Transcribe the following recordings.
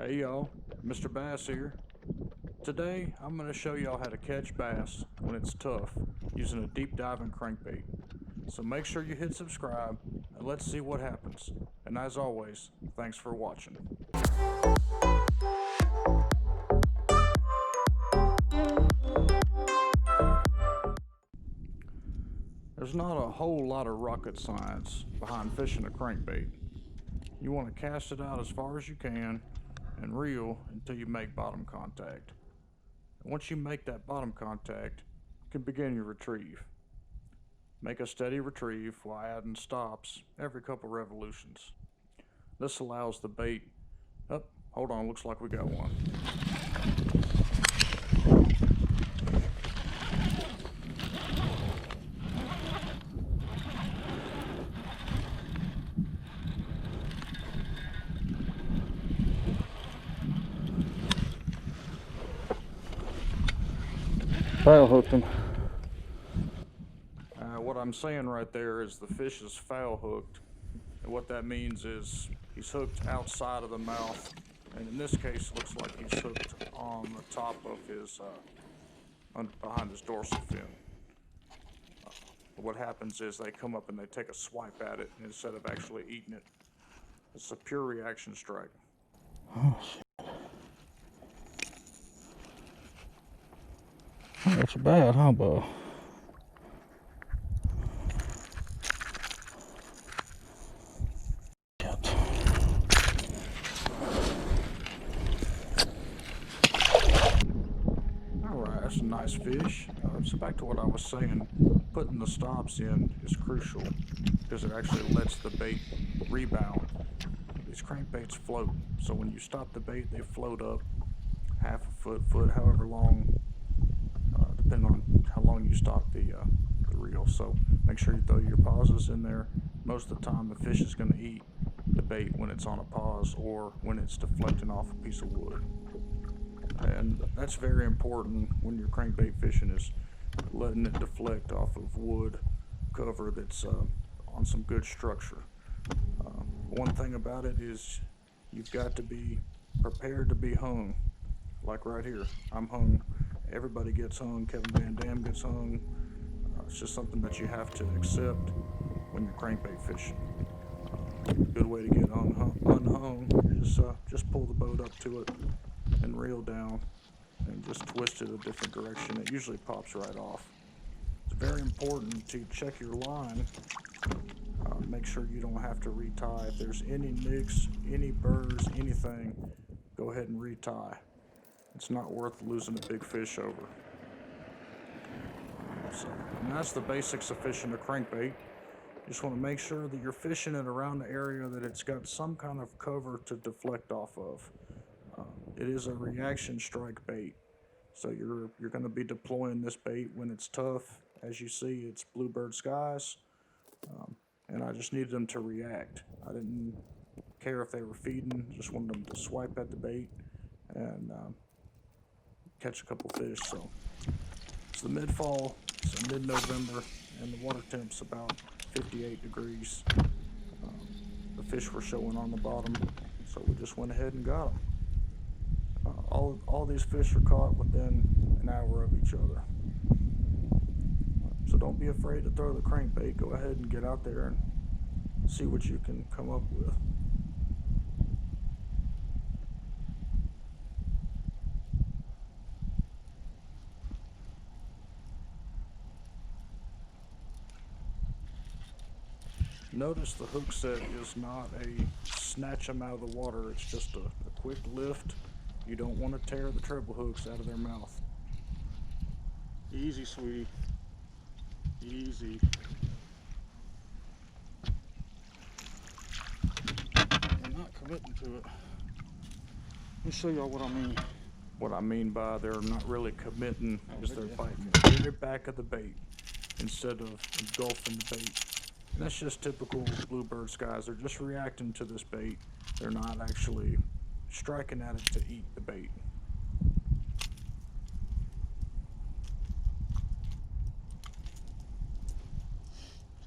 Hey y'all, Mr. Bass here. Today I'm going to show y'all how to catch bass when it's tough using a deep diving crankbait. So make sure you hit subscribe and let's see what happens. And as always, thanks for watching. There's not a whole lot of rocket science behind fishing a crankbait. You want to cast it out as far as you can and reel until you make bottom contact. And once you make that bottom contact, you can begin your retrieve. Make a steady retrieve while adding stops every couple revolutions. This allows the bait. Oh, hold on, looks like we got one. Foul hooked him. What I'm saying right there is the fish is foul hooked. And what that means is he's hooked outside of the mouth. And in this case, it looks like he's hooked on the top of his, behind his dorsal fin. What happens is they come up and they take a swipe at it instead of actually eating it. It's a pure reaction strike. Oh, shit. That's bad, huh, Bo? Alright, that's a nice fish. So back to what I was saying, putting the stops in is crucial because it actually lets the bait rebound. These crankbaits float, so when you stop the bait, they float up half a foot, however long, depending on how long you stop the reel. So make sure you throw your pauses in there. Most of the time, the fish is going to eat the bait when it's on a pause or when it's deflecting off a piece of wood. And that's very important when you're crankbait fishing, is letting it deflect off of wood cover that's on some good structure. One thing about it is you've got to be prepared to be hung. Like right here, I'm hung. Everybody gets hung. Kevin Van Dam gets hung. It's just something that you have to accept when you're crankbait fishing. A good way to get unhung is just pull the boat up to it and reel down and just twist it a different direction. It usually pops right off. It's very important to check your line. Make sure you don't have to retie. If there's any nicks, any burrs, anything, go ahead and retie. It's not worth losing a big fish over. And that's the basics of fishing a crankbait. You just want to make sure that you're fishing it around the area that it's got some kind of cover to deflect off of. It is a reaction strike bait, so you're going to be deploying this bait when it's tough. As you see, it's bluebird skies, and I just needed them to react. I didn't care if they were feeding, just wanted them to swipe at the bait and catch a couple fish. So it's the mid-fall, it's mid-November, and the water temp's about 58 degrees. The fish were showing on the bottom, so we just went ahead and got them. All these fish are caught within an hour of each other. So don't be afraid to throw the crankbait. Go ahead and get out there and see what you can come up with. Notice the hook set is not a snatch them out of the water. It's just a quick lift. You don't want to tear the treble hooks out of their mouth. Easy, sweetie. Easy. I'm not committing to it. Let me show y'all what I mean. What I mean by they're not really committing is they're biting the very back of the bait instead of engulfing the bait. And that's just typical bluebird skies. They're just reacting to this bait. They're not actually striking at it to eat the bait.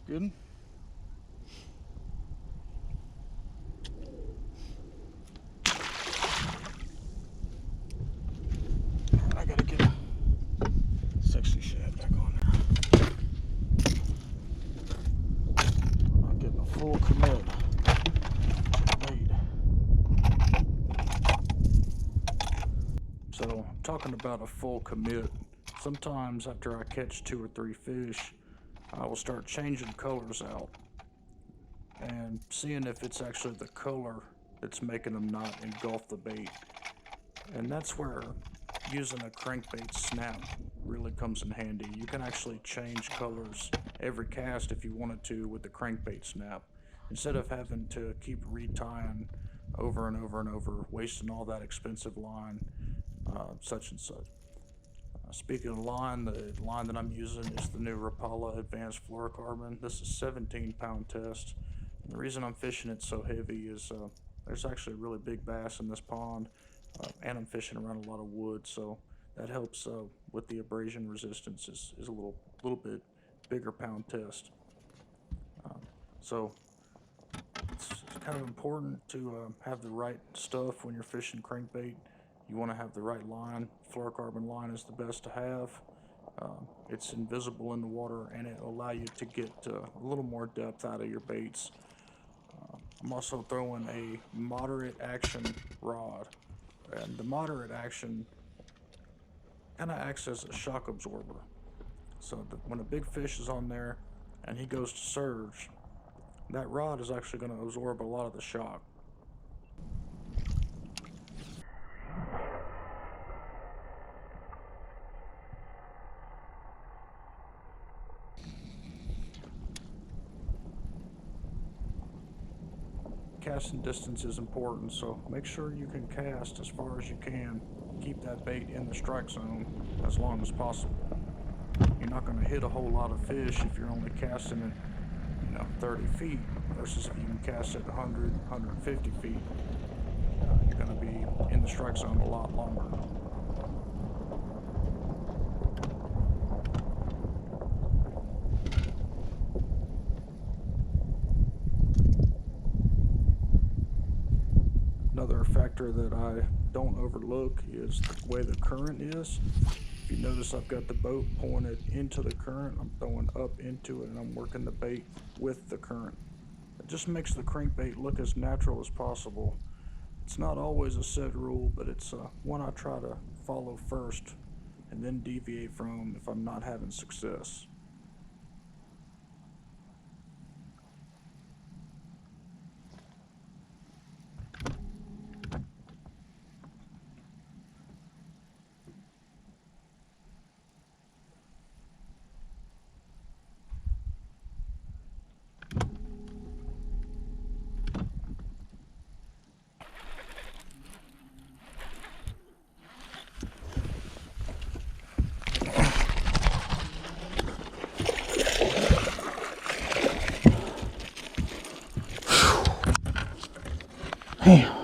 Good. talking about a full commit, sometimes after I catch 2 or 3 fish, I will start changing colors out and seeing if it's actually the color that's making them not engulf the bait. And that's where using a crankbait snap really comes in handy. You can actually change colors every cast if you wanted to with the crankbait snap, instead of having to keep retying over and over and over, wasting all that expensive line, such and such. Speaking of line, the line that I'm using is the new Rapala Advanced Fluorocarbon. This is 17-pound test. And the reason I'm fishing it so heavy is there's actually a really big bass in this pond, and I'm fishing around a lot of wood, so that helps with the abrasion resistance. Is a little bit bigger pound test. So it's kind of important to have the right stuff when you're fishing crankbait. You want to have the right line. Fluorocarbon line is the best to have. It's invisible in the water, and it'll allow you to get a little more depth out of your baits. I'm also throwing a moderate action rod, and the moderate action kind of acts as a shock absorber. So that when a big fish is on there and he goes to surge, that rod is actually going to absorb a lot of the shock. Casting distance is important, so make sure you can cast as far as you can. Keep that bait in the strike zone as long as possible. You're not going to hit a whole lot of fish if you're only casting at 30 feet, versus if you can cast at 100, 150 feet, you're going to be in the strike zone a lot longer. Another factor that I don't overlook is the way the current is. If you notice, I've got the boat pointed into the current. I'm throwing up into it, and I'm working the bait with the current. It just makes the crankbait look as natural as possible. It's not always a set rule, but it's one I try to follow first and then deviate from if I'm not having success. Damn.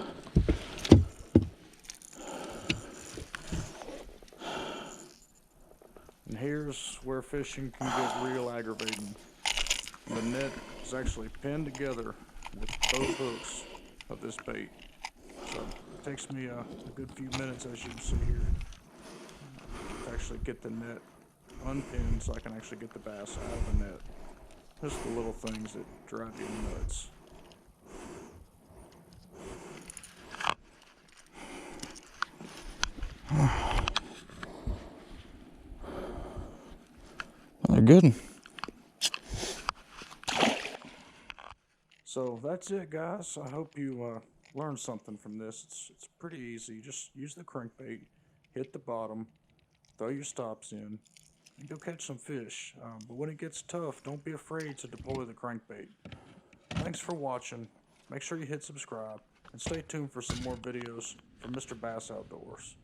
And here's where fishing can get real aggravating. The net is actually pinned together with both hooks of this bait. So it takes me a good few minutes, as you can see here, to actually get the net unpinned so I can actually get the bass out of the net. Just the little things that drive you nuts. They're good. So that's it, guys. I hope you learned something from this. It's pretty easy. Just use the crankbait, hit the bottom, throw your stops in, and go catch some fish. But when it gets tough, don't be afraid to deploy the crankbait. Thanks for watching. Make sure you hit subscribe, and stay tuned for some more videos from Mr. Bass Outdoors.